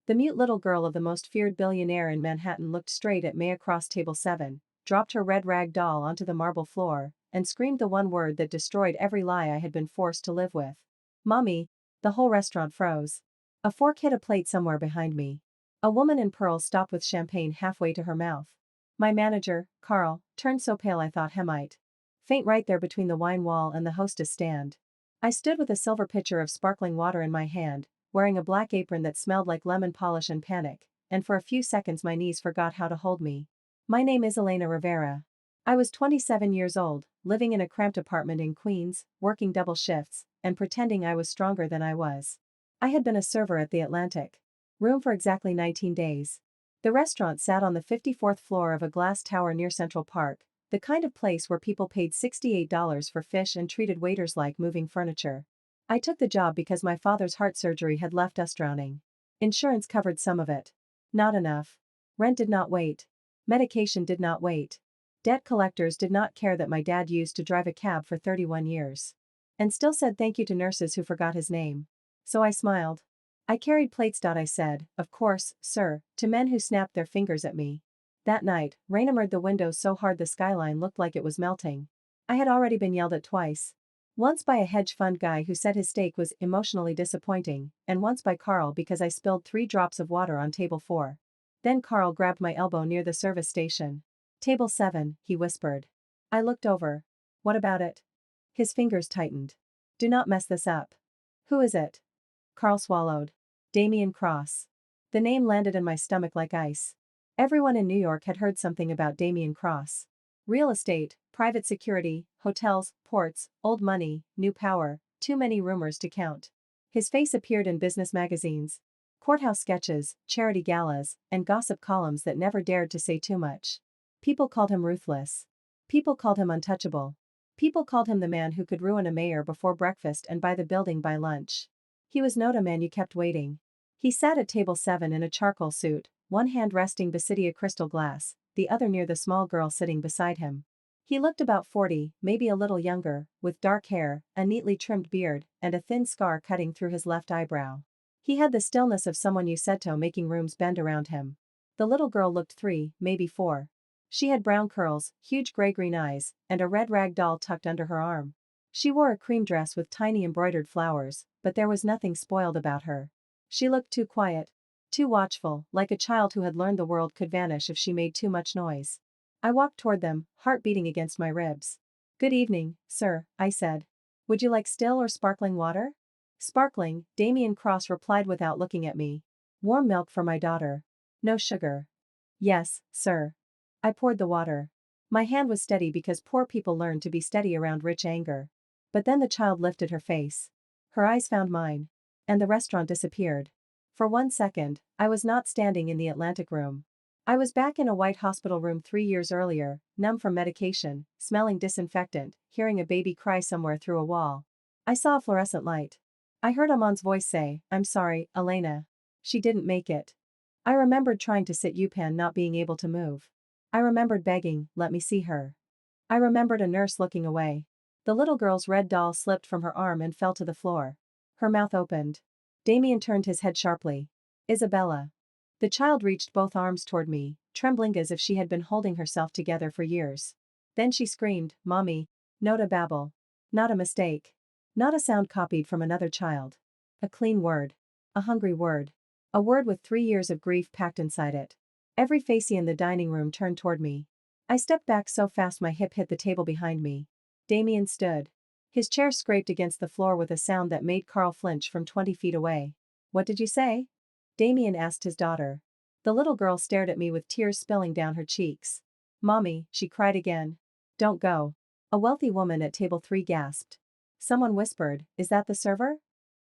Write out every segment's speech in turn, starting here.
The mute little girl of the most feared billionaire in Manhattan looked straight at me across table 7, dropped her red rag doll onto the marble floor, and screamed the one word that destroyed every lie I had been forced to live with. Mommy. The whole restaurant froze. A fork hit a plate somewhere behind me. A woman in pearls stopped with champagne halfway to her mouth. My manager, Carl, turned so pale I thought he might faint right there between the wine wall and the hostess stand. I stood with a silver pitcher of sparkling water in my hand, wearing a black apron that smelled like lemon polish and panic, and for a few seconds my knees forgot how to hold me. My name is Elena Rivera. I was 27 years old, living in a cramped apartment in Queens, working double shifts, and pretending I was stronger than I was. I had been a server at the Atlantic Room for exactly 19 days. The restaurant sat on the 54th floor of a glass tower near Central Park, the kind of place where people paid $68 for fish and treated waiters like moving furniture. I took the job because my father's heart surgery had left us drowning. Insurance covered some of it. Not enough. Rent did not wait. Medication did not wait. Debt collectors did not care that my dad used to drive a cab for 31 years. And still said thank you to nurses who forgot his name. So I smiled. I carried plates. I said, of course, sir, to men who snapped their fingers at me. That night, rain emerged the windows so hard the skyline looked like it was melting. I had already been yelled at twice. Once by a hedge fund guy who said his steak was emotionally disappointing, and once by Carl because I spilled 3 drops of water on table 4. Then Carl grabbed my elbow near the service station. Table 7, he whispered. I looked over. What about it? His fingers tightened. Do not mess this up. Who is it? Carl swallowed. Damien Cross. The name landed in my stomach like ice. Everyone in New York had heard something about Damien Cross. Real estate, private security, hotels, ports, old money, new power, too many rumors to count. His face appeared in business magazines, courthouse sketches, charity galas, and gossip columns that never dared to say too much. People called him ruthless. People called him untouchable. People called him the man who could ruin a mayor before breakfast and buy the building by lunch. He was not a man you kept waiting. He sat at table 7 in a charcoal suit, one hand resting beside a crystal glass, the other near the small girl sitting beside him. He looked about 40, maybe a little younger, with dark hair, a neatly trimmed beard, and a thin scar cutting through his left eyebrow. He had the stillness of someone Yusetto making rooms bend around him. The little girl looked 3, maybe 4. She had brown curls, huge gray-green eyes, and a red rag doll tucked under her arm. She wore a cream dress with tiny embroidered flowers, but there was nothing spoiled about her. She looked too quiet. Too watchful, like a child who had learned the world could vanish if she made too much noise. I walked toward them, heart beating against my ribs. Good evening, sir, I said. Would you like still or sparkling water? Sparkling, Damien Cross replied without looking at me. Warm milk for my daughter. No sugar. Yes, sir. I poured the water. My hand was steady because poor people learn to be steady around rich anger. But then the child lifted her face. Her eyes found mine. And the restaurant disappeared. For 1 second, I was not standing in the Atlantic Room. I was back in a white hospital room 3 years earlier, numb from medication, smelling disinfectant, hearing a baby cry somewhere through a wall. I saw a fluorescent light. I heard Amon's voice say, I'm sorry, Elena. She didn't make it. I remembered trying to sit Upan not being able to move. I remembered begging, let me see her. I remembered a nurse looking away. The little girl's red doll slipped from her arm and fell to the floor. Her mouth opened. Damien turned his head sharply. Isabella. The child reached both arms toward me, trembling as if she had been holding herself together for years. Then she screamed, Mommy. Not a babble. Not a mistake. Not a sound copied from another child. A clean word. A hungry word. A word with 3 years of grief packed inside it. Every facey in the dining room turned toward me. I stepped back so fast my hip hit the table behind me. Damien stood. His chair scraped against the floor with a sound that made Carl flinch from 20 feet away. What did you say? Damien asked his daughter. The little girl stared at me with tears spilling down her cheeks. Mommy, she cried again. Don't go. A wealthy woman at table 3 gasped. Someone whispered, is that the server?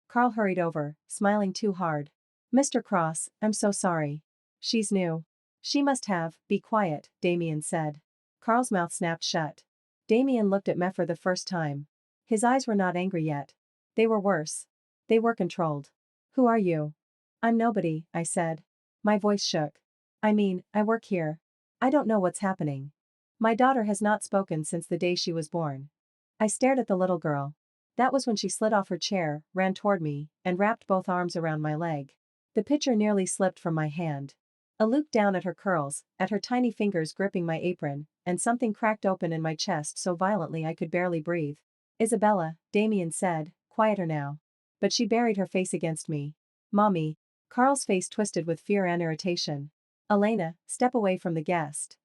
Carl hurried over, smiling too hard. Mr. Cross, I'm so sorry. She's new. She must have, be quiet, Damien said. Carl's mouth snapped shut. Damien looked at me for the first time. His eyes were not angry yet. They were worse. They were controlled. Who are you? I'm nobody, I said. My voice shook. I mean, I work here. I don't know what's happening. My daughter has not spoken since the day she was born. I stared at the little girl. That was when she slid off her chair, ran toward me, and wrapped both arms around my leg. The pitcher nearly slipped from my hand. I looked down at her curls, at her tiny fingers gripping my apron, and something cracked open in my chest so violently I could barely breathe. Isabella, Damien said, quieter now. But she buried her face against me. Mommy. Carl's face twisted with fear and irritation. Elena, step away from the guest.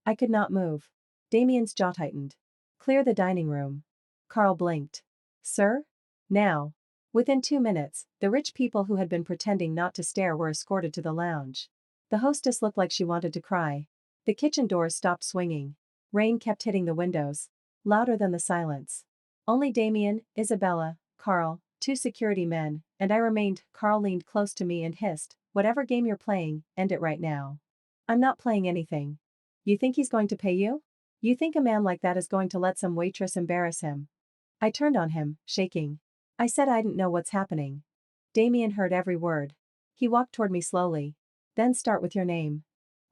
I could not move. Damien's jaw tightened. Clear the dining room. Carl blinked. Sir? Now. Within 2 minutes, the rich people who had been pretending not to stare were escorted to the lounge. The hostess looked like she wanted to cry. The kitchen doors stopped swinging. Rain kept hitting the windows. Louder than the silence. Only Damien, Isabella, Carl, 2 security men, and I remained. Carl leaned close to me and hissed, whatever game you're playing, end it right now. I'm not playing anything. You think he's going to pay you? You think a man like that is going to let some waitress embarrass him? I turned on him, shaking. I said I didn't know what's happening. Damien heard every word. He walked toward me slowly. Then start with your name.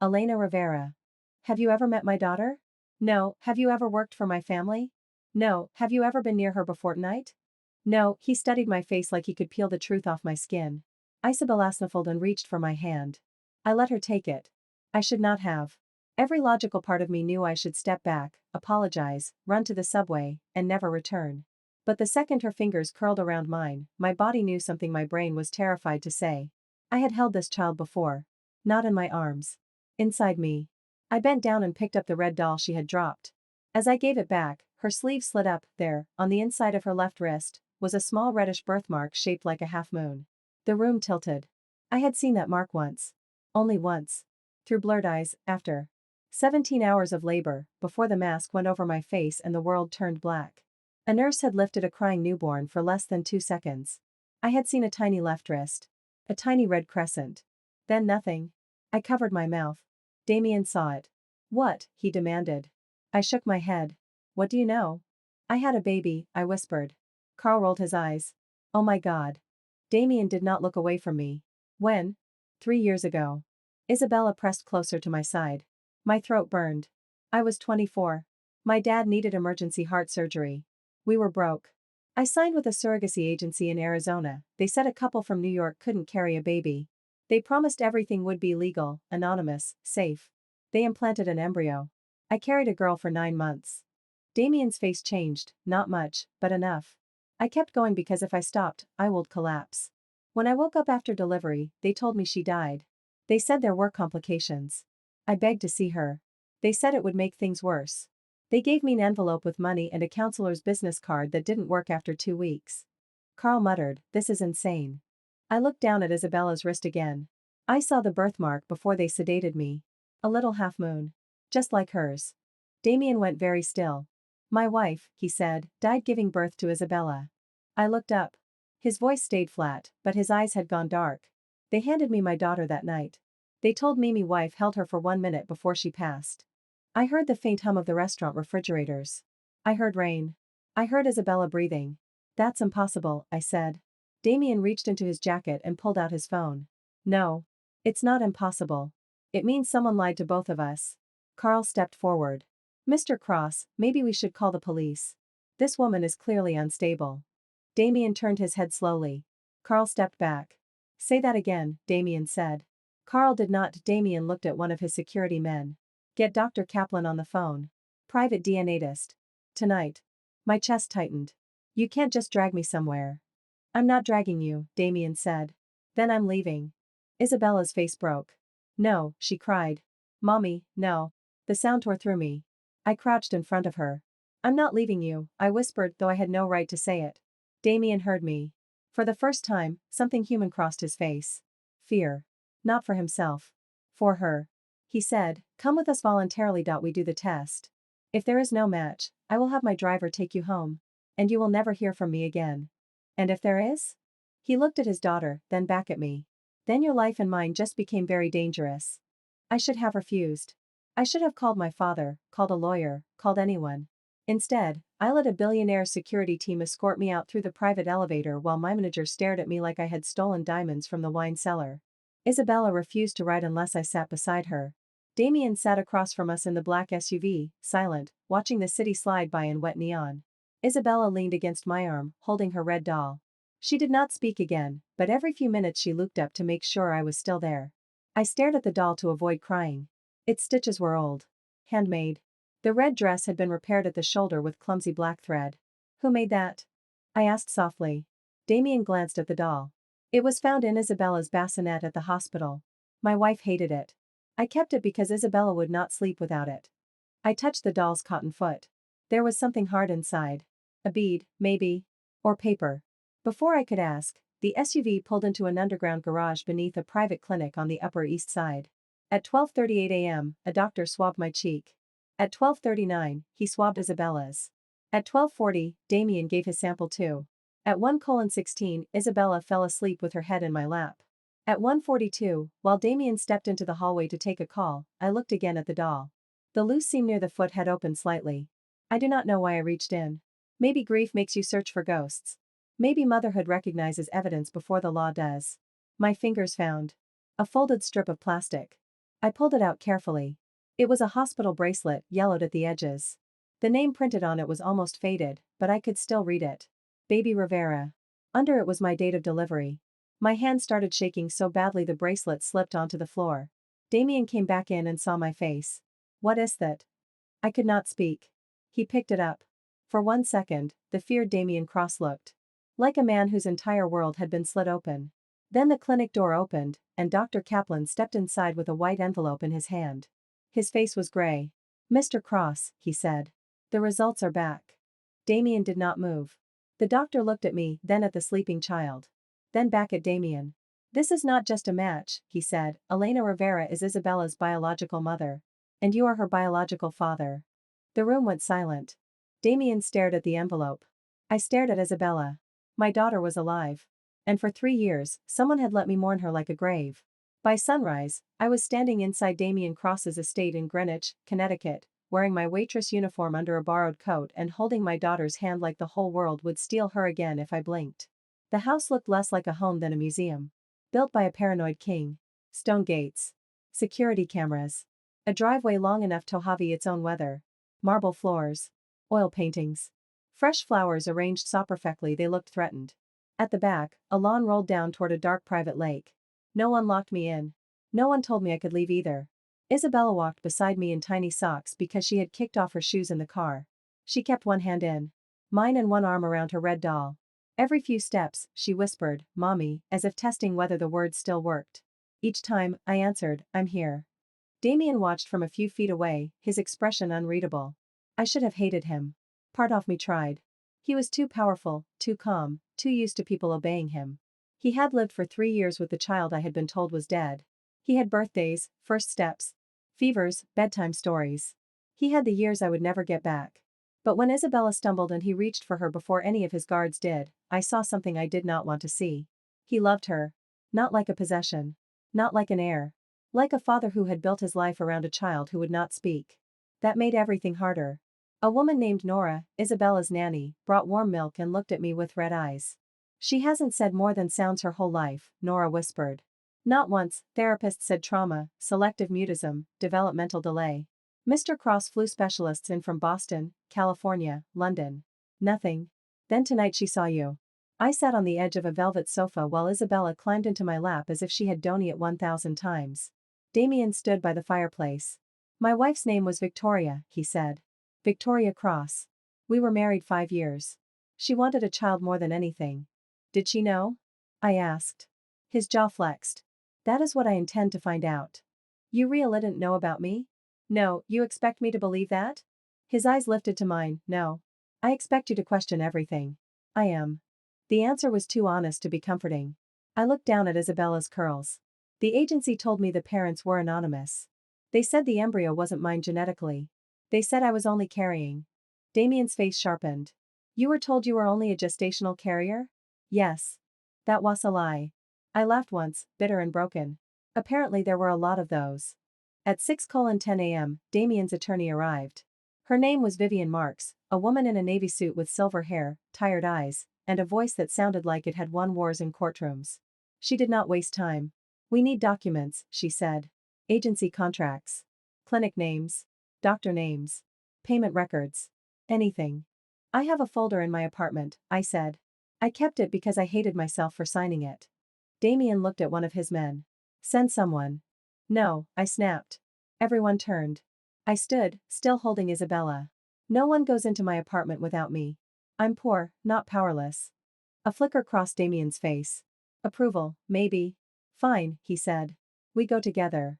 Elena Rivera. Have you ever met my daughter? No. Have you ever worked for my family? No. Have you ever been near her before tonight? No. He studied my face like he could peel the truth off my skin. Isabella sniffled and reached for my hand. I let her take it. I should not have. Every logical part of me knew I should step back, apologize, run to the subway, and never return. But the second her fingers curled around mine, my body knew something my brain was terrified to say. I had held this child before. Not in my arms. Inside me. I bent down and picked up the red doll she had dropped. As I gave it back, her sleeve slid up. There, on the inside of her left wrist, was a small reddish birthmark shaped like a half-moon. The room tilted. I had seen that mark once. Only once. Through blurred eyes, after 17 hours of labor, before the mask went over my face and the world turned black. A nurse had lifted a crying newborn for less than 2 seconds. I had seen a tiny left wrist. A tiny red crescent. Then nothing. I covered my mouth. Damien saw it. What? He demanded. I shook my head. What do you know? I had a baby, I whispered. Carl rolled his eyes. Oh my God. Damien did not look away from me. When? 3 years ago. Isabella pressed closer to my side. My throat burned. I was 24. My dad needed emergency heart surgery. We were broke. I signed with a surrogacy agency in Arizona. They said a couple from New York couldn't carry a baby. They promised everything would be legal, anonymous, safe. They implanted an embryo. I carried a girl for 9 months. Damien's face changed, not much, but enough. I kept going because if I stopped, I would collapse. When I woke up after delivery, they told me she died. They said there were complications. I begged to see her. They said it would make things worse. They gave me an envelope with money and a counselor's business card that didn't work after 2 weeks. Carl muttered, this is insane. I looked down at Isabella's wrist again. I saw the birthmark before they sedated me. A little half moon. Just like hers. Damien went very still. My wife, he said, died giving birth to Isabella. I looked up. His voice stayed flat, but his eyes had gone dark. They handed me my daughter that night. They told me my wife held her for 1 minute before she passed. I heard the faint hum of the restaurant refrigerators. I heard rain. I heard Isabella breathing. That's impossible, I said. Damien reached into his jacket and pulled out his phone. No. It's not impossible. It means someone lied to both of us. Carl stepped forward. Mr. Cross, maybe we should call the police. This woman is clearly unstable. Damien turned his head slowly. Carl stepped back. Say that again, Damien said. Carl did not. Damien looked at one of his security men. Get Dr. Kaplan on the phone. Private DNA test. Tonight. My chest tightened. You can't just drag me somewhere. I'm not dragging you, Damien said. Then I'm leaving. Isabella's face broke. No, she cried. Mommy, no. The sound tore through me. I crouched in front of her. I'm not leaving you, I whispered, though I had no right to say it. Damien heard me. For the first time, something human crossed his face. Fear. Not for himself. For her. He said, come with us voluntarily. We do the test. If there is no match, I will have my driver take you home. And you will never hear from me again. And if there is? He looked at his daughter, then back at me. Then your life and mine just became very dangerous. I should have refused. I should have called my father, called a lawyer, called anyone. Instead, I let a Billionaire security team escort me out through the private elevator while my manager stared at me like I had stolen diamonds from the wine cellar. Isabella refused to ride unless I sat beside her. Damien sat across from us in the black SUV, silent, watching the city slide by in wet neon. Isabella leaned against my arm, holding her red doll. She did not speak again, but every few minutes she looked up to make sure I was still there. I stared at the doll to avoid crying. Its stitches were old. Handmade. The red dress had been repaired at the shoulder with clumsy black thread. Who made that? I asked softly. Damien glanced at the doll. It was found in Isabella's bassinet at the hospital. My wife hated it. I kept it because Isabella would not sleep without it. I touched the doll's cotton foot. There was something hard inside. A bead, maybe. Or paper. Before I could ask, the SUV pulled into an underground garage beneath a private clinic on the Upper East Side. At 12:38 a.m., a doctor swabbed my cheek. At 12:39, he swabbed Isabella's. At 12:40, Damien gave his sample too. At 1:16, Isabella fell asleep with her head in my lap. At 1:42, while Damien stepped into the hallway to take a call, I looked again at the doll. The loose seam near the foot had opened slightly. I do not know why I reached in. Maybe grief makes you search for ghosts. Maybe motherhood recognizes evidence before the law does. My fingers found a folded strip of plastic. I pulled it out carefully. It was a hospital bracelet, yellowed at the edges. The name printed on it was almost faded, but I could still read it. Baby Rivera. Under it was my date of delivery. My hand started shaking so badly the bracelet slipped onto the floor. Damien came back in and saw my face. What is that? I could not speak. He picked it up. For 1 second, the feared Damien cross-looked. Like a man whose entire world had been slit open. Then the clinic door opened, and Dr. Kaplan stepped inside with a white envelope in his hand. His face was gray. Mr. Cross, he said. The results are back. Damien did not move. The doctor looked at me, then at the sleeping child. Then back at Damien. This is not just a match, he said. Elena Rivera is Isabella's biological mother. And you are her biological father. The room went silent. Damien stared at the envelope. I stared at Isabella. My daughter was alive. And for 3 years, someone had let me mourn her like a grave. By sunrise, I was standing inside Damien Cross's estate in Greenwich, Connecticut, wearing my waitress uniform under a borrowed coat and holding my daughter's hand like the whole world would steal her again if I blinked. The house looked less like a home than a museum. Built by a paranoid king. Stone gates. Security cameras. A driveway long enough to have its own weather. Marble floors. Oil paintings. Fresh flowers arranged so perfectly they looked threatened. At the back, a lawn rolled down toward a dark private lake. No one locked me in. No one told me I could leave either. Isabella walked beside me in tiny socks because she had kicked off her shoes in the car. She kept one hand in mine and one arm around her red doll. Every few steps, she whispered, "Mommy," as if testing whether the words still worked. Each time, I answered, "I'm here." Damien watched from a few feet away, his expression unreadable. I should have hated him. Part of me tried. He was too powerful, too calm, too used to people obeying him. He had lived for 3 years with the child I had been told was dead. He had birthdays, first steps, fevers, bedtime stories. He had the years I would never get back. But when Isabella stumbled and he reached for her before any of his guards did, I saw something I did not want to see. He loved her. Not like a possession. Not like an heir. Like a father who had built his life around a child who would not speak. That made everything harder. A woman named Nora, Isabella's nanny, brought warm milk and looked at me with red eyes. She hasn't said more than sounds her whole life, Nora whispered. Not once, therapists said trauma, selective mutism, developmental delay. Mr. Cross flew specialists in from Boston, California, London. Nothing. Then tonight she saw you. I sat on the edge of a velvet sofa while Isabella climbed into my lap as if she had done it 1,000 times. Damien stood by the fireplace. My wife's name was Victoria, he said. Victoria Cross. We were married 5 years. She wanted a child more than anything. Did she know? I asked. His jaw flexed. That is what I intend to find out. You really didn't know about me? No, you expect me to believe that? His eyes lifted to mine. No. I expect you to question everything. I am. The answer was too honest to be comforting. I looked down at Isabella's curls. The agency told me the parents were anonymous. They said the embryo wasn't mine genetically. They said I was only carrying. Damien's face sharpened. You were told you were only a gestational carrier? Yes. That was a lie. I laughed once, bitter and broken. Apparently there were a lot of those. At 6:10 a.m., Damien's attorney arrived. Her name was Vivian Marks, a woman in a navy suit with silver hair, tired eyes, and a voice that sounded like it had won wars in courtrooms. She did not waste time. We need documents, she said. Agency contracts. Clinic names. Doctor names. Payment records. Anything. I have a folder in my apartment, I said. I kept it because I hated myself for signing it. Damien looked at one of his men. Send someone. No, I snapped. Everyone turned. I stood, still holding Isabella. No one goes into my apartment without me. I'm poor, not powerless. A flicker crossed Damien's face. Approval, maybe. Fine, he said. We go together.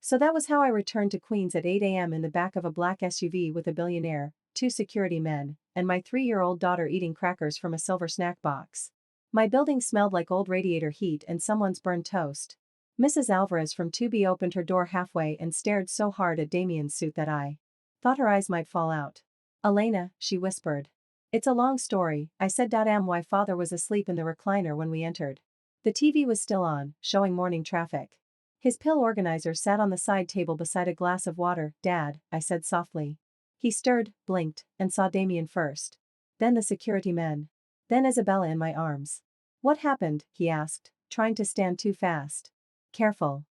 So that was how I returned to Queens at 8 a.m. in the back of a black SUV with a billionaire, 2 security men, and my 3-year-old daughter eating crackers from a silver snack box. My building smelled like old radiator heat and someone's burned toast. Mrs. Alvarez from 2B opened her door halfway and stared so hard at Damien's suit that I thought her eyes might fall out. Elena, she whispered. It's a long story, I said. My father was asleep in the recliner when we entered. The TV was still on, showing morning traffic. His pill organizer sat on the side table beside a glass of water. Dad, I said softly. He stirred, blinked, and saw Damien first. Then the security men. Then Isabella in my arms. What happened? He asked, trying to stand too fast. Careful.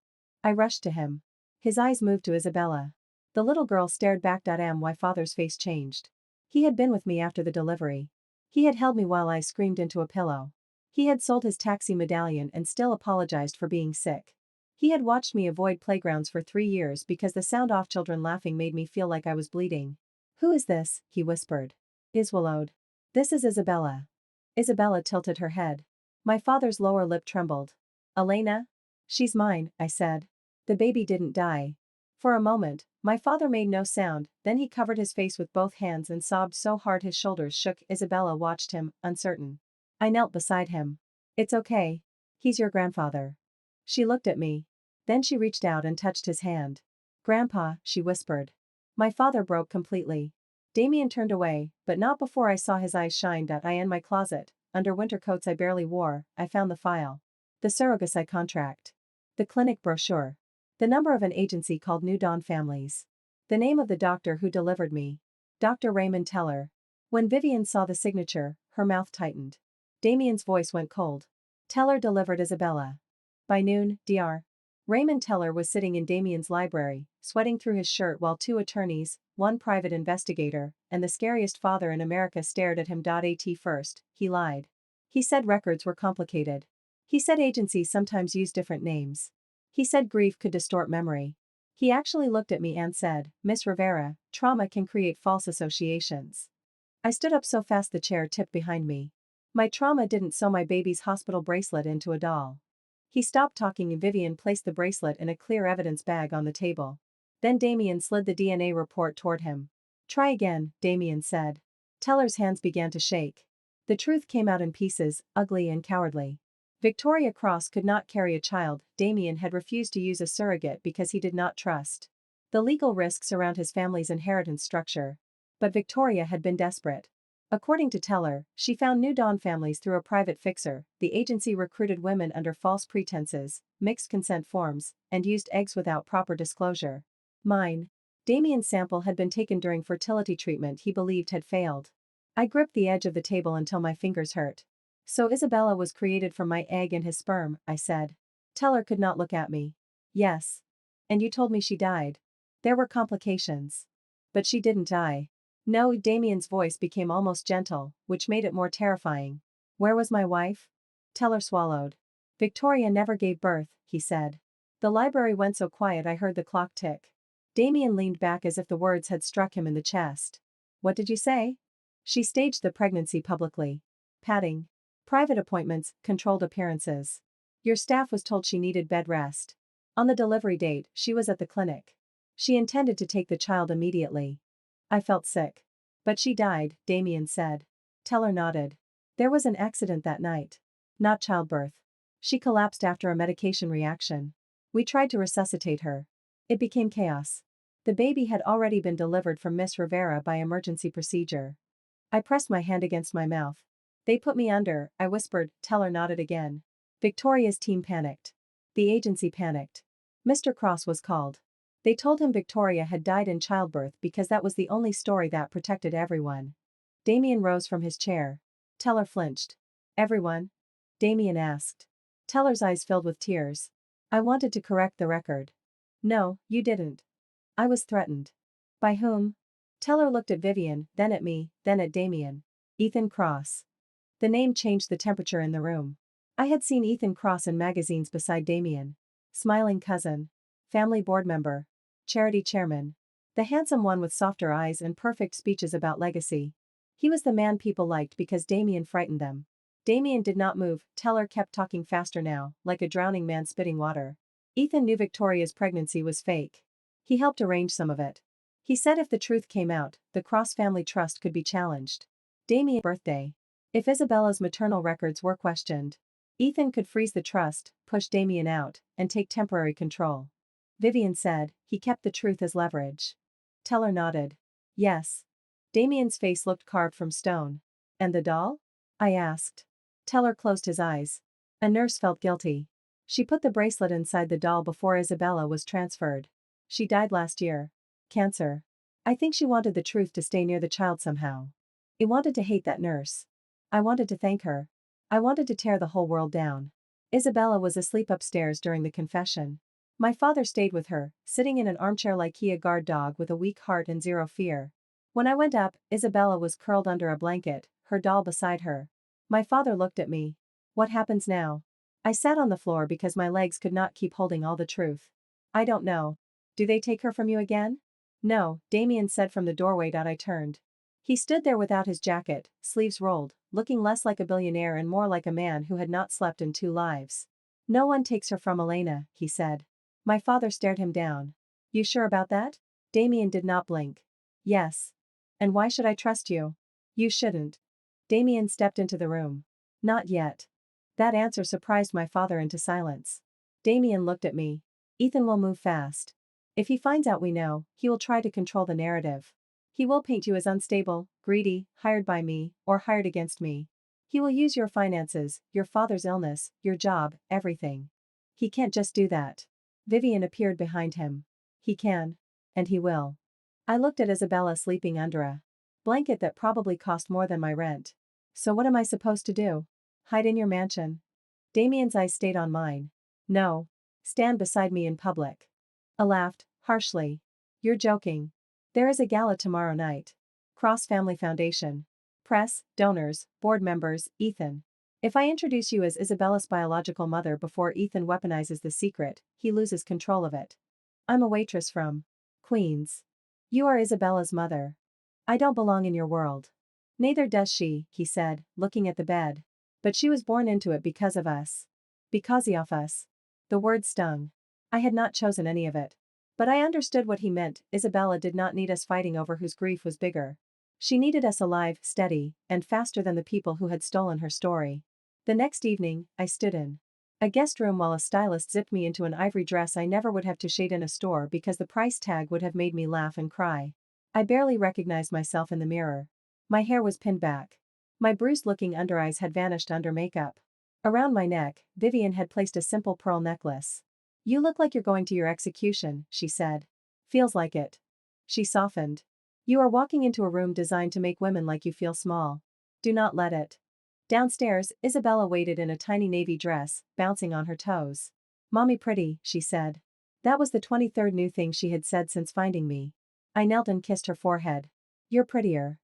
I rushed to him. His eyes moved to Isabella. The little girl stared back. My father's face changed. He had been with me after the delivery. He had held me while I screamed into a pillow. He had sold his taxi medallion and still apologized for being sick. He had watched me avoid playgrounds for 3 years because the sound of children laughing made me feel like I was bleeding. Who is this? He whispered. Iswallowed. This is Isabella. Isabella tilted her head. My father's lower lip trembled. Elena? She's mine, I said. The baby didn't die. For a moment, my father made no sound, then he covered his face with both hands and sobbed so hard his shoulders shook. Isabella watched him, uncertain. I knelt beside him. It's okay. He's your grandfather. She looked at me. Then she reached out and touched his hand. Grandpa, she whispered. My father broke completely. Damien turned away, but not before I saw his eyes shine. I in my closet, under winter coats I barely wore, I found the file. The surrogacy contract. The clinic brochure. The number of an agency called New Dawn Families. The name of the doctor who delivered me. Dr. Raymond Teller. When Vivian saw the signature, her mouth tightened. Damien's voice went cold. Teller delivered Isabella. By noon, Dr. Raymond Teller was sitting in Damien's library, sweating through his shirt while 2 attorneys, 1 private investigator, and the scariest father in America stared at him. At first, he lied. He said records were complicated. He said agencies sometimes use different names. He said grief could distort memory. He actually looked at me and said, Miss Rivera, trauma can create false associations. I stood up so fast the chair tipped behind me. My trauma didn't sew my baby's hospital bracelet into a doll. He stopped talking and Vivian placed the bracelet in a clear evidence bag on the table. Then Damien slid the DNA report toward him. Try again, Damien said. Teller's hands began to shake. The truth came out in pieces, ugly and cowardly. Victoria Cross could not carry a child. Damien had refused to use a surrogate because he did not trust the legal risks around his family's inheritance structure. But Victoria had been desperate. According to Teller, she found New Dawn Families through a private fixer. The agency recruited women under false pretenses, mixed consent forms, and used eggs without proper disclosure. Mine. Damien's sample had been taken during fertility treatment he believed had failed. I gripped the edge of the table until my fingers hurt. So Isabella was created from my egg and his sperm, I said. Teller could not look at me. Yes. And you told me she died. There were complications. But she didn't die. No, Damien's voice became almost gentle, which made it more terrifying. Where was my wife? Teller swallowed. Victoria never gave birth, he said. The library went so quiet I heard the clock tick. Damien leaned back as if the words had struck him in the chest. What did you say? She staged the pregnancy publicly. Padding. Private appointments, controlled appearances. Your staff was told she needed bed rest. On the delivery date, she was at the clinic. She intended to take the child immediately. I felt sick. But she died, Damien said. Teller nodded. There was an accident that night. Not childbirth. She collapsed after a medication reaction. We tried to resuscitate her. It became chaos. The baby had already been delivered from Miss Rivera by emergency procedure. I pressed my hand against my mouth. They put me under, I whispered. Teller nodded again. Victoria's team panicked. The agency panicked. Mr. Cross was called. They told him Victoria had died in childbirth because that was the only story that protected everyone. Damien rose from his chair. Teller flinched. Everyone? Damien asked. Teller's eyes filled with tears. I wanted to correct the record. No, you didn't. I was threatened. By whom? Teller looked at Vivian, then at me, then at Damien. Ethan Cross. The name changed the temperature in the room. I had seen Ethan Cross in magazines beside Damien. Smiling cousin. Family board member. Charity chairman. The handsome one with softer eyes and perfect speeches about legacy. He was the man people liked because Damien frightened them. Damien did not move, Teller kept talking faster now, like a drowning man spitting water. Ethan knew Victoria's pregnancy was fake. He helped arrange some of it. He said if the truth came out, the Cross family trust could be challenged. Damien's birthday. If Isabella's maternal records were questioned, Ethan could freeze the trust, push Damien out, and take temporary control. Vivian said, he kept the truth as leverage. Teller nodded. Yes. Damien's face looked carved from stone. And the doll? I asked. Teller closed his eyes. A nurse felt guilty. She put the bracelet inside the doll before Isabella was transferred. She died last year. Cancer. I think she wanted the truth to stay near the child somehow. I wanted to hate that nurse. I wanted to thank her. I wanted to tear the whole world down. Isabella was asleep upstairs during the confession. My father stayed with her, sitting in an armchair like he a guard dog with a weak heart and zero fear. When I went up, Isabella was curled under a blanket, her doll beside her. My father looked at me. What happens now? I sat on the floor because my legs could not keep holding all the truth. I don't know. Do they take her from you again? No, Damien said from the doorway. I turned. He stood there without his jacket, sleeves rolled, looking less like a billionaire and more like a man who had not slept in 2 lives. No one takes her from Elena, he said. My father stared him down. You sure about that? Damien did not blink. Yes. And why should I trust you? You shouldn't. Damien stepped into the room. Not yet. That answer surprised my father into silence. Damien looked at me. Ethan will move fast. If he finds out we know, he will try to control the narrative. He will paint you as unstable, greedy, hired by me, or hired against me. He will use your finances, your father's illness, your job, everything. He can't just do that. Vivian appeared behind him. He can. And he will. I looked at Isabella sleeping under a blanket that probably cost more than my rent. So what am I supposed to do? Hide in your mansion? Damien's eyes stayed on mine. No. Stand beside me in public. I laughed, harshly. You're joking. There is a gala tomorrow night. Cross Family Foundation. Press, donors, board members, Ethan. If I introduce you as Isabella's biological mother before Ethan weaponizes the secret, he loses control of it. I'm a waitress from Queens. You are Isabella's mother. I don't belong in your world. Neither does she, he said, looking at the bed. But she was born into it because of us. Because of us. The word stung. I had not chosen any of it. But I understood what he meant. Isabella did not need us fighting over whose grief was bigger. She needed us alive, steady, and faster than the people who had stolen her story. The next evening, I stood in a guest room while a stylist zipped me into an ivory dress I never would have to shade in a store because the price tag would have made me laugh and cry. I barely recognized myself in the mirror. My hair was pinned back. My bruised-looking undereyes had vanished under makeup. Around my neck, Vivian had placed a simple pearl necklace. You look like you're going to your execution, she said. Feels like it. She softened. You are walking into a room designed to make women like you feel small. Do not let it. Downstairs, Isabella waited in a tiny navy dress, bouncing on her toes. Mommy pretty, she said. That was the 23rd new thing she had said since finding me. I knelt and kissed her forehead. You're prettier.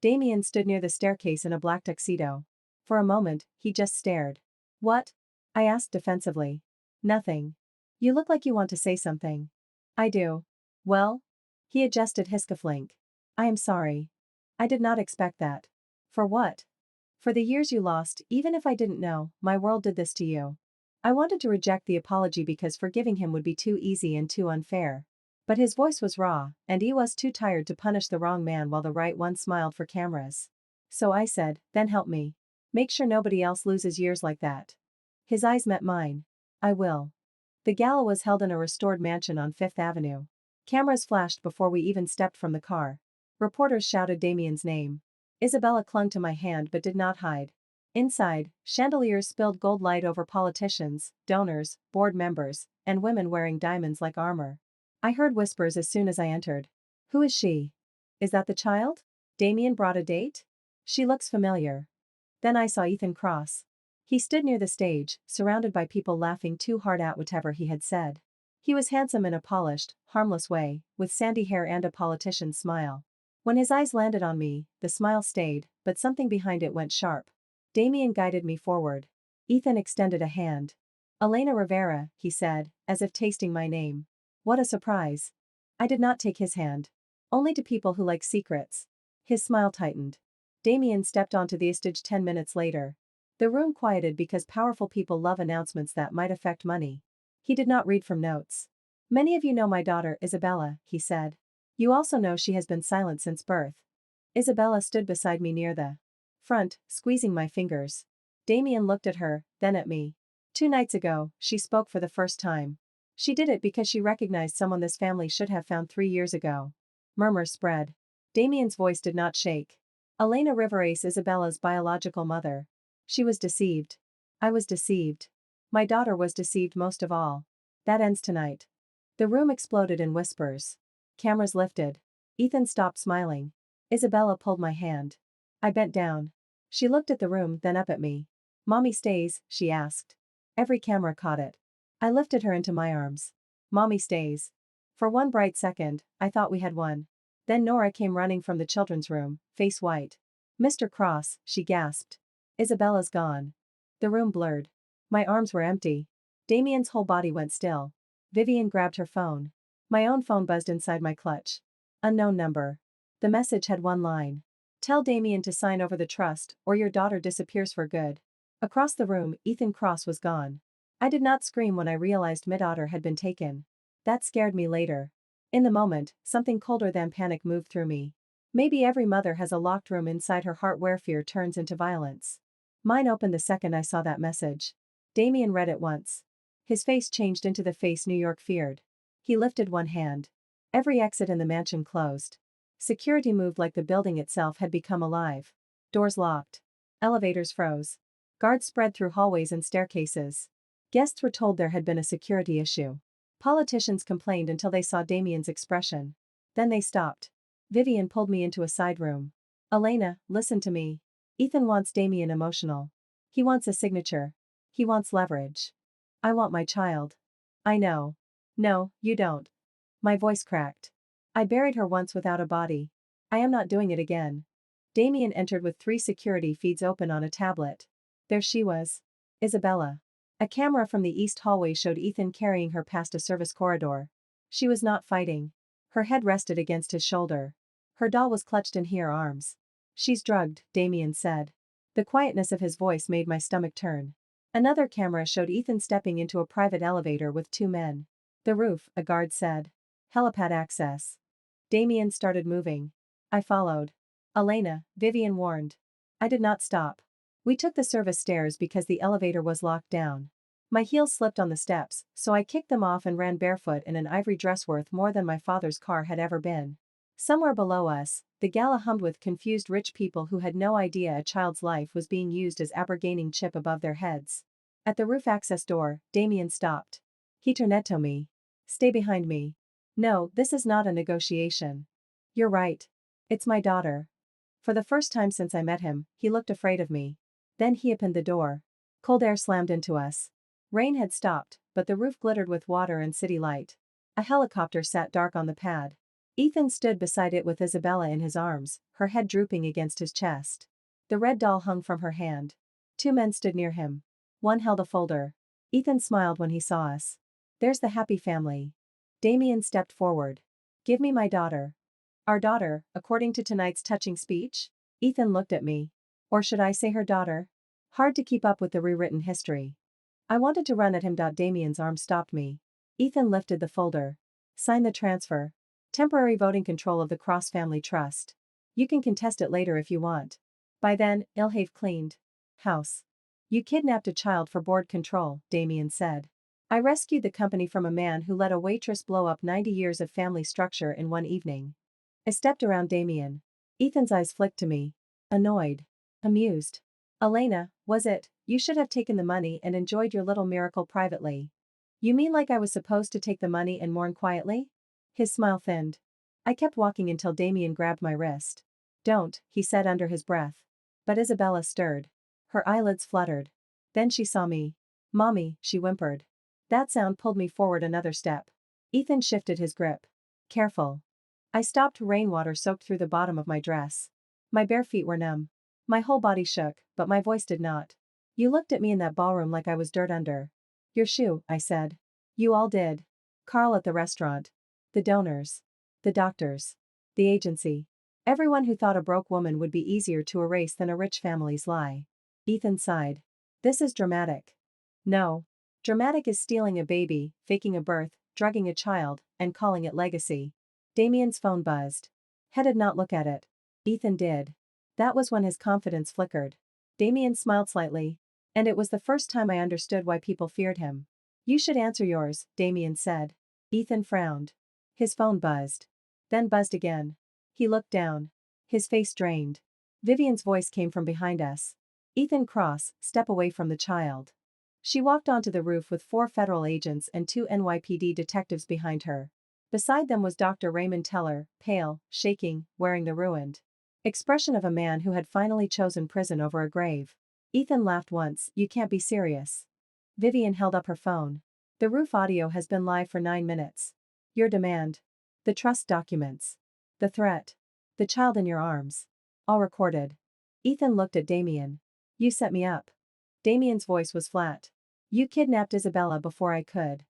Damien stood near the staircase in a black tuxedo. For a moment, he just stared. What? I asked defensively. Nothing. You look like you want to say something. I do. Well? He adjusted his cufflink. I am sorry. I did not expect that. For what? For the years you lost, even if I didn't know, my world did this to you. I wanted to reject the apology because forgiving him would be too easy and too unfair. But his voice was raw, and he was too tired to punish the wrong man while the right one smiled for cameras. So I said, then help me. Make sure nobody else loses years like that. His eyes met mine. I will. The gala was held in a restored mansion on Fifth Avenue. Cameras flashed before we even stepped from the car. Reporters shouted Damien's name. Isabella clung to my hand but did not hide. Inside, chandeliers spilled gold light over politicians, donors, board members, and women wearing diamonds like armor. I heard whispers as soon as I entered. Who is she? Is that the child? Damien brought a date? She looks familiar. Then I saw Ethan Cross. He stood near the stage, surrounded by people laughing too hard at whatever he had said. He was handsome in a polished, harmless way, with sandy hair and a politician's smile. When his eyes landed on me, the smile stayed, but something behind it went sharp. Damien guided me forward. Ethan extended a hand. Elena Rivera, he said, as if tasting my name. What a surprise. I did not take his hand. Only to people who like secrets. His smile tightened. Damien stepped onto the stage 10 minutes later. The room quieted because powerful people love announcements that might affect money. He did not read from notes. Many of you know my daughter, Isabella, he said. You also know she has been silent since birth. Isabella stood beside me near the front, squeezing my fingers. Damien looked at her, then at me. 2 nights ago, she spoke for the first time. She did it because she recognized someone this family should have found 3 years ago. Murmurs spread. Damien's voice did not shake. Elena Rivera is Isabella's biological mother. She was deceived. I was deceived. My daughter was deceived most of all. That ends tonight. The room exploded in whispers. Cameras lifted. Ethan stopped smiling. Isabella pulled my hand. I bent down. She looked at the room, then up at me. Mommy stays, she asked. Every camera caught it. I lifted her into my arms. Mommy stays. For one bright second, I thought we had won. Then Nora came running from the children's room, face white. Mr. Cross, she gasped. Isabella's gone. The room blurred. My arms were empty. Damien's whole body went still. Vivian grabbed her phone. My own phone buzzed inside my clutch. Unknown number. The message had one line. Tell Damien to sign over the trust, or your daughter disappears for good. Across the room, Ethan Cross was gone. I did not scream when I realized my daughter had been taken. That scared me later. In the moment, something colder than panic moved through me. Maybe every mother has a locked room inside her heart where fear turns into violence. Mine opened the second I saw that message. Damien read it once. His face changed into the face New York feared. He lifted one hand. Every exit in the mansion closed. Security moved like the building itself had become alive. Doors locked. Elevators froze. Guards spread through hallways and staircases. Guests were told there had been a security issue. Politicians complained until they saw Damien's expression. Then they stopped. Vivian pulled me into a side room. Elena, listen to me. Ethan wants Damien emotional. He wants a signature. He wants leverage. I want my child. I know. No, you don't. My voice cracked. I buried her once without a body. I am not doing it again. Damien entered with 3 security feeds open on a tablet. There she was. Isabella. A camera from the east hallway showed Ethan carrying her past a service corridor. She was not fighting. Her head rested against his shoulder. Her doll was clutched in her arms. She's drugged, Damien said. The quietness of his voice made my stomach turn. Another camera showed Ethan stepping into a private elevator with 2 men. The roof, a guard said. Helipad access. Damien started moving. I followed. Elena, Vivian warned. I did not stop. We took the service stairs because the elevator was locked down. My heels slipped on the steps, so I kicked them off and ran barefoot in an ivory dress worth more than my father's car had ever been. Somewhere below us, the gala hummed with confused rich people who had no idea a child's life was being used as a bargaining chip above their heads. At the roof access door, Damien stopped. He turned to me. Stay behind me. No, this is not a negotiation. You're right. It's my daughter. For the first time since I met him, he looked afraid of me. Then he opened the door. Cold air slammed into us. Rain had stopped, but the roof glittered with water and city light. A helicopter sat dark on the pad. Ethan stood beside it with Isabella in his arms, her head drooping against his chest. The red doll hung from her hand. 2 men stood near him. One held a folder. Ethan smiled when he saw us. There's the happy family. Damien stepped forward. Give me my daughter. Our daughter, according to tonight's touching speech? Ethan looked at me. Or should I say her daughter? Hard to keep up with the rewritten history. I wanted to run at him. Damien's arm stopped me. Ethan lifted the folder. Sign the transfer. Temporary voting control of the Cross Family Trust. You can contest it later if you want. By then, I'll have cleaned house. You kidnapped a child for board control, Damien said. I rescued the company from a man who let a waitress blow up 90 years of family structure in one evening. I stepped around Damien. Ethan's eyes flicked to me. Annoyed. Amused. Elena, was it? You should have taken the money and enjoyed your little miracle privately. You mean like I was supposed to take the money and mourn quietly? His smile thinned. I kept walking until Damien grabbed my wrist. Don't, he said under his breath. But Isabella stirred. Her eyelids fluttered. Then she saw me. Mommy, she whimpered. That sound pulled me forward another step. Ethan shifted his grip. Careful. I stopped. Rainwater soaked through the bottom of my dress. My bare feet were numb. My whole body shook, but my voice did not. You looked at me in that ballroom like I was dirt under your shoe, I said. You all did. Carl at the restaurant. The donors. The doctors. The agency. Everyone who thought a broke woman would be easier to erase than a rich family's lie. Ethan sighed. This is dramatic. No. Dramatic is stealing a baby, faking a birth, drugging a child, and calling it legacy. Damien's phone buzzed. Head did not look at it. Ethan did. That was when his confidence flickered. Damien smiled slightly. And it was the first time I understood why people feared him. You should answer yours, Damien said. Ethan frowned. His phone buzzed. Then buzzed again. He looked down. His face drained. Vivian's voice came from behind us. Ethan Cross, step away from the child. She walked onto the roof with 4 federal agents and 2 NYPD detectives behind her. Beside them was Dr. Raymond Teller, pale, shaking, wearing the ruined expression of a man who had finally chosen prison over a grave. Ethan laughed once. You can't be serious. Vivian held up her phone. The roof audio has been live for 9 minutes. Your demand. The trust documents. The threat. The child in your arms. All recorded. Ethan looked at Damien. You set me up. Damien's voice was flat. You kidnapped Isabella before I could.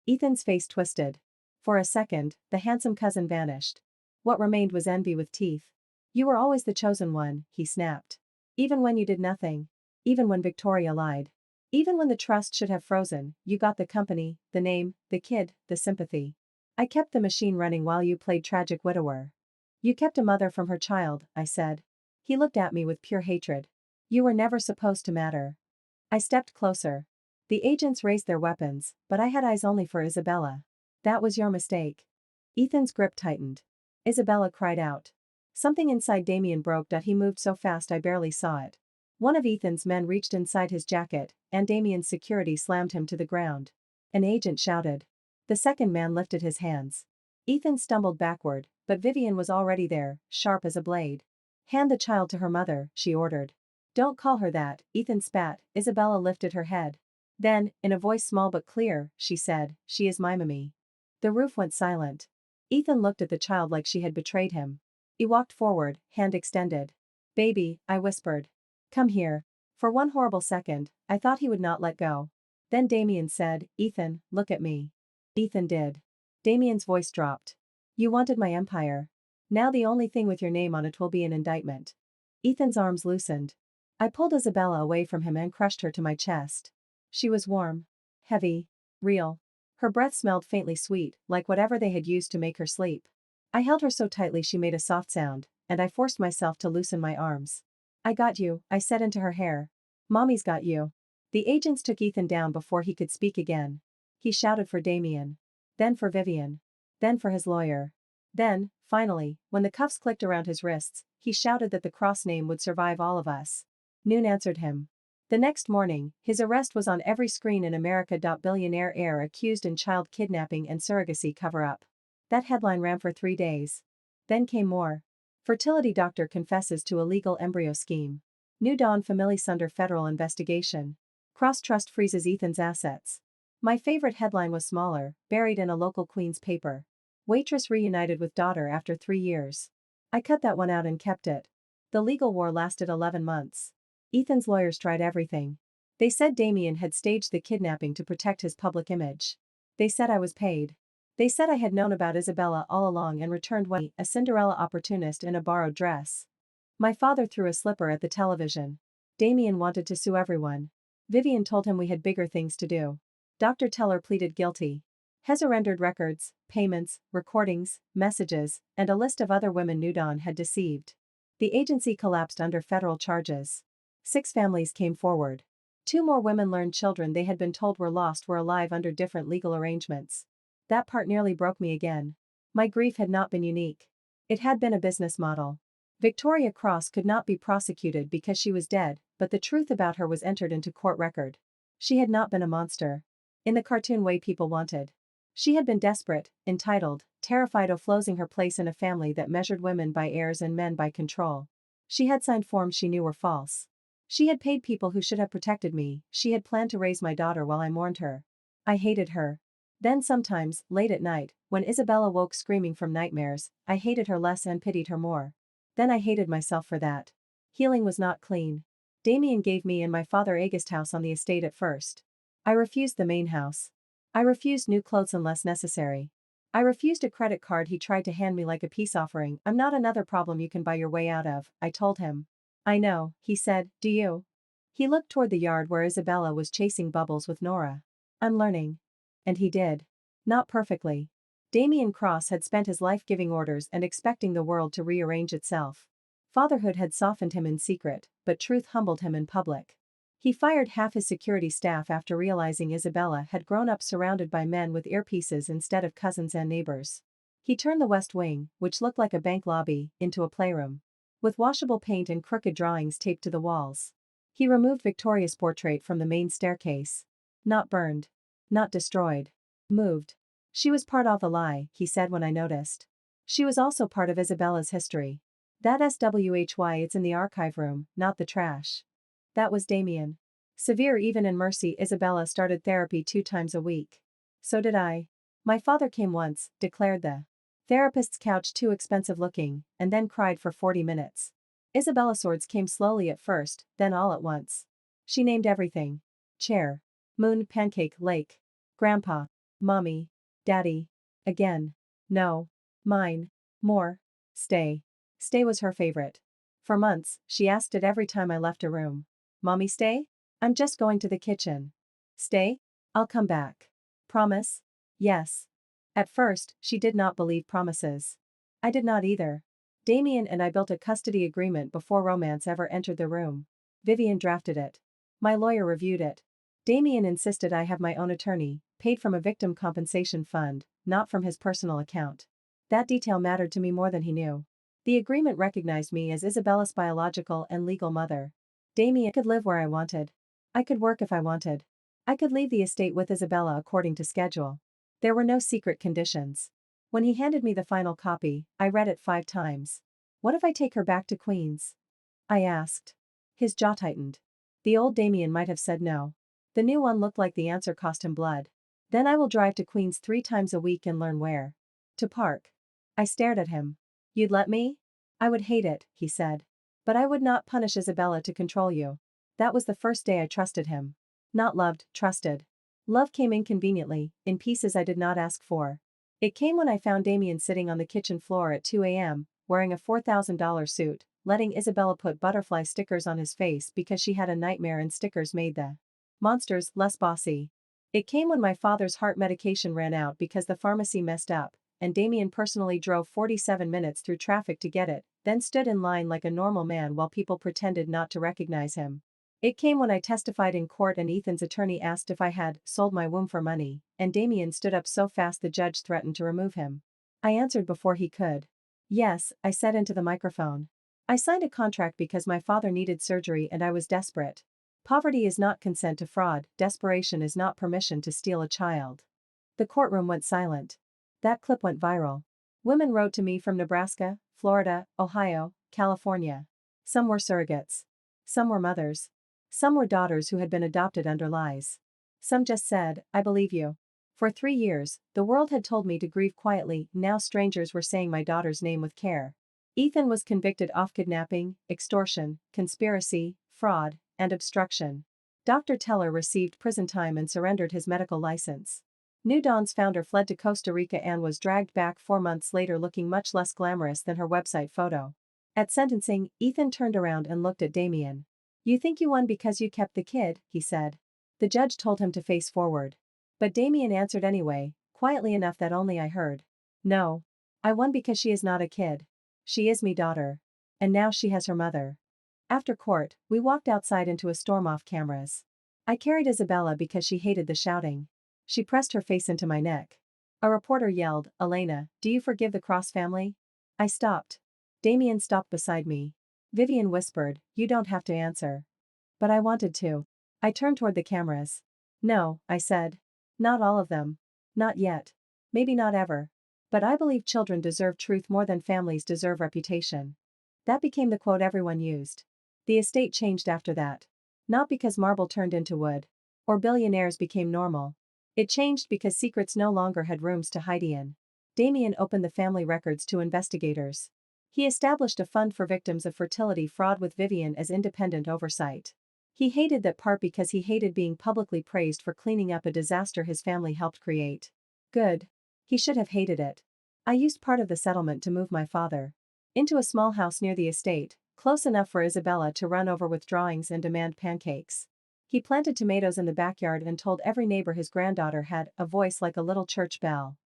Ethan's face twisted. For a second, the handsome cousin vanished. What remained was envy with teeth. You were always the chosen one, he snapped. Even when you did nothing. Even when Victoria lied. Even when the trust should have frozen, you got the company, the name, the kid, the sympathy. I kept the machine running while you played tragic widower. You kept a mother from her child, I said. He looked at me with pure hatred. You were never supposed to matter. I stepped closer. The agents raised their weapons, but I had eyes only for Isabella. That was your mistake. Ethan's grip tightened. Isabella cried out. Something inside Damien broke. He moved so fast I barely saw it. One of Ethan's men reached inside his jacket, and Damien's security slammed him to the ground. An agent shouted. The second man lifted his hands. Ethan stumbled backward, but Vivian was already there, sharp as a blade. Hand the child to her mother, she ordered. Don't call her that, Ethan spat. Isabella lifted her head. Then, in a voice small but clear, she said, she is my mommy. The roof went silent. Ethan looked at the child like she had betrayed him. He walked forward, hand extended. Baby, I whispered. Come here. For one horrible second, I thought he would not let go. Then Damien said, Ethan, look at me. Ethan did. Damien's voice dropped. You wanted my empire. Now the only thing with your name on it will be an indictment. Ethan's arms loosened. I pulled Isabella away from him and crushed her to my chest. She was warm. Heavy. Real. Her breath smelled faintly sweet, like whatever they had used to make her sleep. I held her so tightly she made a soft sound, and I forced myself to loosen my arms. I got you, I said into her hair. Mommy's got you. The agents took Ethan down before he could speak again. He shouted for Damien. Then for Vivian. Then for his lawyer. Then, finally, when the cuffs clicked around his wrists, he shouted that the cross name would survive all of us. Noon answered him. The next morning, his arrest was on every screen in America. Billionaire heir accused in child kidnapping and surrogacy cover-up. That headline ran for 3 days. Then came more. Fertility doctor confesses to illegal embryo scheme. New dawn families under federal investigation. Cross trust freezes Ethan's assets. My favorite headline was smaller, buried in a local Queens paper. Waitress reunited with daughter after 3 years. I cut that one out and kept it. The legal war lasted 11 months. Ethan's lawyers tried everything. They said Damien had staged the kidnapping to protect his public image. They said I was paid. They said I had known about Isabella all along and returned when a Cinderella opportunist in a borrowed dress. My father threw a slipper at the television. Damien wanted to sue everyone. Vivian told him we had bigger things to do. Dr. Teller pleaded guilty. Heza rendered records, payments, recordings, messages, and a list of other women Nudon had deceived. The agency collapsed under federal charges. 6 families came forward. 2 more women learned children they had been told were lost were alive under different legal arrangements. That part nearly broke me again. My grief had not been unique. It had been a business model. Victoria Cross could not be prosecuted because she was dead, but the truth about her was entered into court record. She had not been a monster. In the cartoon way people wanted. She had been desperate, entitled, terrified of losing her place in a family that measured women by heirs and men by control. She had signed forms she knew were false. She had paid people who should have protected me. She had planned to raise my daughter while I mourned her. I hated her. Then sometimes, late at night, when Isabella woke screaming from nightmares, I hated her less and pitied her more. Then I hated myself for that. Healing was not clean. Damien gave me and my father a guest house on the estate at first. I refused the main house. I refused new clothes unless necessary. I refused a credit card he tried to hand me like a peace offering. I'm not another problem you can buy your way out of, I told him. I know, he said, do you? He looked toward the yard where Isabella was chasing Bubbles with Nora. I'm learning. And he did. Not perfectly. Damien Cross had spent his life giving orders and expecting the world to rearrange itself. Fatherhood had softened him in secret, but truth humbled him in public. He fired half his security staff after realizing Isabella had grown up surrounded by men with earpieces instead of cousins and neighbors. He turned the West Wing, which looked like a bank lobby, into a playroom. With washable paint and crooked drawings taped to the walls. He removed Victoria's portrait from the main staircase. Not burned. Not destroyed. Moved. She was part of the lie, he said when I noticed. She was also part of Isabella's history. That SWHY it's in the archive room, not the trash. That was Damien. Severe even in mercy Isabella started therapy 2 times a week. So did I. My father came once, declared the therapist's couch too expensive looking, and then cried for 40 minutes. Isabella swords came slowly at first, then all at once. She named everything. Chair. Moon, pancake, lake. Grandpa. Mommy. Daddy. Again. No. Mine. More. Stay. Stay was her favorite. For months, she asked it every time I left a room. Mommy stay? I'm just going to the kitchen. Stay? I'll come back. Promise? Yes. At first, she did not believe promises. I did not either. Damien and I built a custody agreement before romance ever entered the room. Vivian drafted it. My lawyer reviewed it. Damien insisted I have my own attorney, paid from a victim compensation fund, not from his personal account. That detail mattered to me more than he knew. The agreement recognized me as Isabella's biological and legal mother. Damien could live where I wanted. I could work if I wanted. I could leave the estate with Isabella according to schedule. There were no secret conditions. When he handed me the final copy, I read it 5 times. What if I take her back to Queens? I asked. His jaw tightened. The old Damien might have said no. The new one looked like the answer cost him blood. Then I will drive to Queens 3 times a week and learn where to park. I stared at him. You'd let me? I would hate it, he said. But I would not punish Isabella to control you. That was the first day I trusted him. Not loved, trusted. Love came inconveniently, in pieces I did not ask for. It came when I found Damien sitting on the kitchen floor at 2 a.m., wearing a $4,000 suit, letting Isabella put butterfly stickers on his face because she had a nightmare and stickers made the monsters less bossy. It came when my father's heart medication ran out because the pharmacy messed up, and Damien personally drove 47 minutes through traffic to get it, then stood in line like a normal man while people pretended not to recognize him. It came when I testified in court and Ethan's attorney asked if I had sold my womb for money, and Damien stood up so fast the judge threatened to remove him. I answered before he could. Yes, I said into the microphone. I signed a contract because my father needed surgery and I was desperate. Poverty is not consent to fraud, desperation is not permission to steal a child. The courtroom went silent. That clip went viral. Women wrote to me from Nebraska, Florida, Ohio, California. Some were surrogates. Some were mothers. Some were daughters who had been adopted under lies. Some just said, I believe you. For 3 years, the world had told me to grieve quietly, now strangers were saying my daughter's name with care. Ethan was convicted of kidnapping, extortion, conspiracy, fraud, and obstruction. Dr. Teller received prison time and surrendered his medical license. New Dawn's founder fled to Costa Rica and was dragged back 4 months later looking much less glamorous than her website photo. At sentencing, Ethan turned around and looked at Damien. You think you won because you kept the kid, he said. The judge told him to face forward. But Damien answered anyway, quietly enough that only I heard. No. I won because she is not a kid. She is me daughter. And now she has her mother. After court, we walked outside into a storm off cameras. I carried Isabella because she hated the shouting. She pressed her face into my neck. A reporter yelled, Elena, do you forgive the Cross family? I stopped. Damien stopped beside me. Vivian whispered, you don't have to answer. But I wanted to. I turned toward the cameras. No, I said. Not all of them. Not yet. Maybe not ever. But I believe children deserve truth more than families deserve reputation. That became the quote everyone used. The estate changed after that. Not because marble turned into wood. Or billionaires became normal. It changed because secrets no longer had rooms to hide in. Damien opened the family records to investigators. He established a fund for victims of fertility fraud with Vivian as independent oversight. He hated that part because he hated being publicly praised for cleaning up a disaster his family helped create. Good. He should have hated it. I used part of the settlement to move my father into a small house near the estate, close enough for Isabella to run over with drawings and demand pancakes. He planted tomatoes in the backyard and told every neighbor his granddaughter had a voice like a little church bell.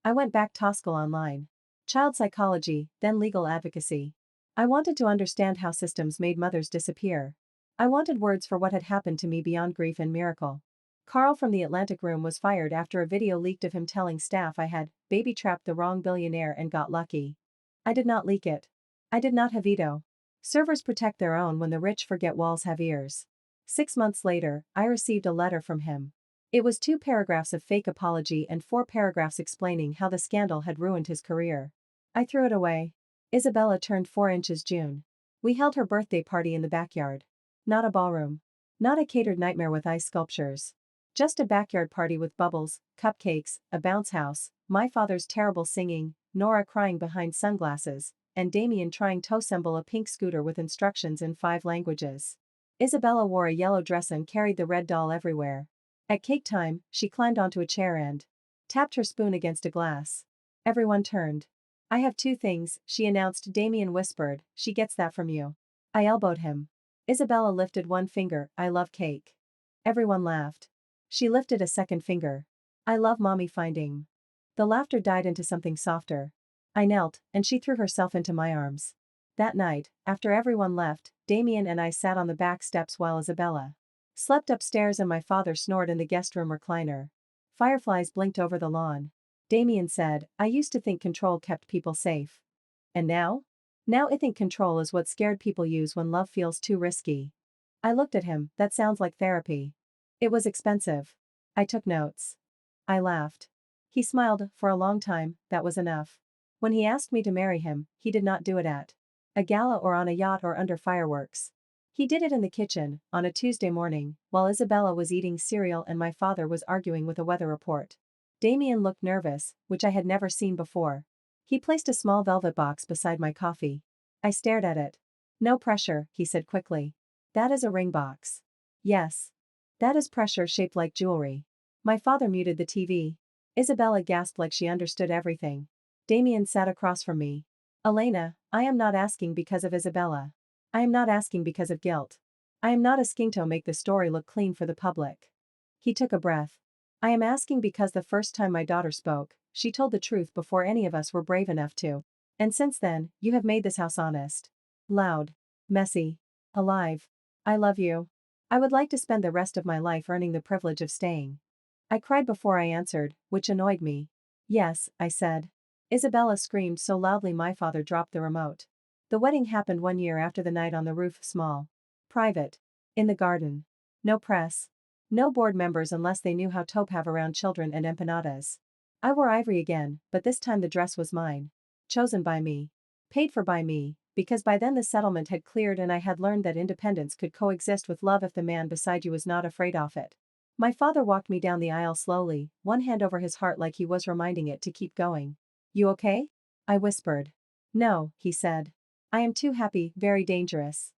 I went back to school online. Child psychology, then legal advocacy. I wanted to understand how systems made mothers disappear. I wanted words for what had happened to me beyond grief and miracle. Carl from the Atlantic room was fired after a video leaked of him telling staff I had baby-trapped the wrong billionaire and got lucky. I did not leak it. I did not have veto. Servers protect their own when the rich forget walls have ears. 6 months later, I received a letter from him. It was 2 paragraphs of fake apology and 4 paragraphs explaining how the scandal had ruined his career. I threw it away. Isabella turned 4 inches June. We held her birthday party in the backyard. Not a ballroom. Not a catered nightmare with ice sculptures. Just a backyard party with bubbles, cupcakes, a bounce house, my father's terrible singing, Nora crying behind sunglasses, and Damien trying to assemble a pink scooter with instructions in 5 languages. Isabella wore a yellow dress and carried the red doll everywhere. At cake time, she climbed onto a chair and tapped her spoon against a glass. Everyone turned. I have 2 things, she announced. Damien whispered, she gets that from you. I elbowed him. Isabella lifted 1 finger, I love cake. Everyone laughed. She lifted a 2nd finger. I love mommy finding. The laughter died into something softer. I knelt, and she threw herself into my arms. That night, after everyone left, Damien and I sat on the back steps while Isabella slept upstairs and my father snored in the guest room recliner. Fireflies blinked over the lawn. Damien said, I used to think control kept people safe. And now? Now I think control is what scared people use when love feels too risky. I looked at him, that sounds like therapy. It was expensive. I took notes. I laughed. He smiled, for a long time, that was enough. When he asked me to marry him, he did not do it at a gala or on a yacht or under fireworks. He did it in the kitchen, on a Tuesday morning, while Isabella was eating cereal and my father was arguing with a weather report. Damien looked nervous, which I had never seen before. He placed a small velvet box beside my coffee. I stared at it. No pressure, he said quickly. That is a ring box. Yes. That is pressure shaped like jewelry. My father muted the TV. Isabella gasped like she understood everything. Damien sat across from me. Elena, I am not asking because of Isabella. I am not asking because of guilt. I am not asking to make the story look clean for the public. He took a breath. I am asking because the first time my daughter spoke, she told the truth before any of us were brave enough to. And since then, you have made this house honest. Loud. Messy. Alive. I love you. I would like to spend the rest of my life earning the privilege of staying. I cried before I answered, which annoyed me. Yes, I said. Isabella screamed so loudly my father dropped the remote. The wedding happened 1 year after the night on the roof, small. Private. In the garden. No press. No board members unless they knew how to have around children and empanadas. I wore ivory again, but this time the dress was mine. Chosen by me. Paid for by me, because by then the settlement had cleared and I had learned that independence could coexist with love if the man beside you was not afraid of it. My father walked me down the aisle slowly, 1 hand over his heart like he was reminding it to keep going. You okay? I whispered. No, he said. I am too happy, very dangerous.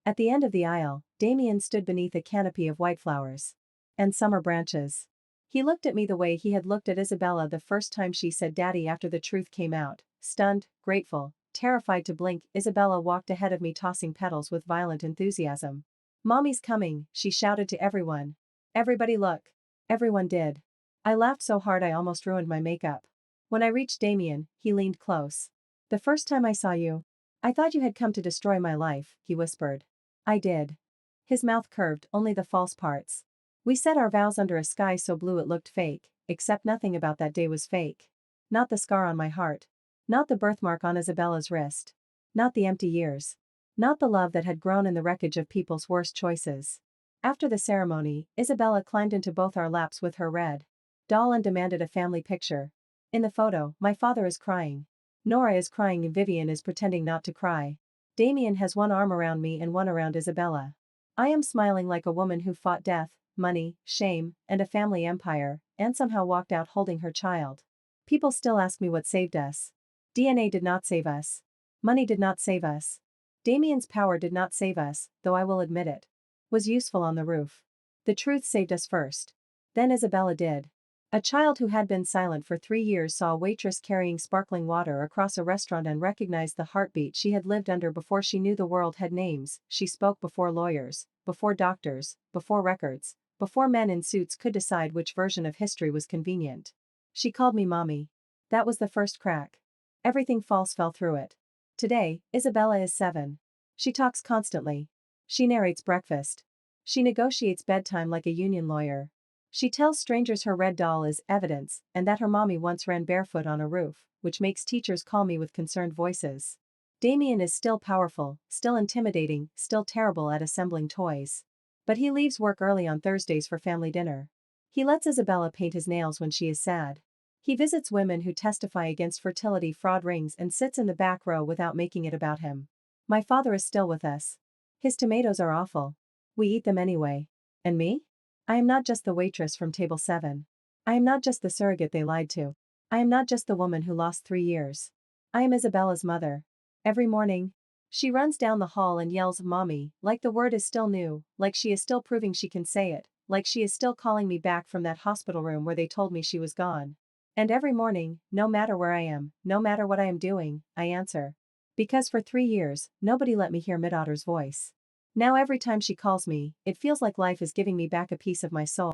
At the end of the aisle, Damien stood beneath a canopy of white flowers. And summer branches. He looked at me the way he had looked at Isabella the first time she said daddy after the truth came out, stunned, grateful, terrified to blink. Isabella walked ahead of me tossing petals with violent enthusiasm. Mommy's coming, she shouted to everyone. Everybody look. Everyone did. I laughed so hard I almost ruined my makeup. When I reached Damien, he leaned close. The first time I saw you, I thought you had come to destroy my life, he whispered. I did. His mouth curved, only the false parts. We said our vows under a sky so blue it looked fake, except nothing about that day was fake. Not the scar on my heart. Not the birthmark on Isabella's wrist. Not the empty years. Not the love that had grown in the wreckage of people's worst choices. After the ceremony, Isabella climbed into both our laps with her red doll and demanded a family picture. In the photo, my father is crying. Nora is crying and Vivian is pretending not to cry. Damien has 1 arm around me and 1 around Isabella. I am smiling like a woman who fought death, money, shame, and a family empire, and somehow walked out holding her child. People still ask me what saved us. DNA did not save us. Money did not save us. Damien's power did not save us, though I will admit it. Was useful on the roof. The truth saved us first. Then Isabella did. A child who had been silent for 3 years saw a waitress carrying sparkling water across a restaurant and recognized the heartbeat she had lived under before she knew the world had names. She spoke before lawyers, before doctors, before records, before men in suits could decide which version of history was convenient. She called me mommy. That was the first crack. Everything false fell through it. Today, Isabella is 7. She talks constantly. She narrates breakfast. She negotiates bedtime like a union lawyer. She tells strangers her red doll is evidence and that her mommy once ran barefoot on a roof, which makes teachers call me with concerned voices. Damien is still powerful, still intimidating, still terrible at assembling toys. But he leaves work early on Thursdays for family dinner. He lets Isabella paint his nails when she is sad. He visits women who testify against fertility fraud rings and sits in the back row without making it about him. My father is still with us. His tomatoes are awful. We eat them anyway. And me? I am not just the waitress from table 7. I am not just the surrogate they lied to. I am not just the woman who lost 3 years. I am Isabella's mother. Every morning, she runs down the hall and yells mommy, like the word is still new, like she is still proving she can say it, like she is still calling me back from that hospital room where they told me she was gone. And every morning, no matter where I am, no matter what I am doing, I answer. Because for 3 years, nobody let me hear Midotter's voice. Now every time she calls me, it feels like life is giving me back a piece of my soul.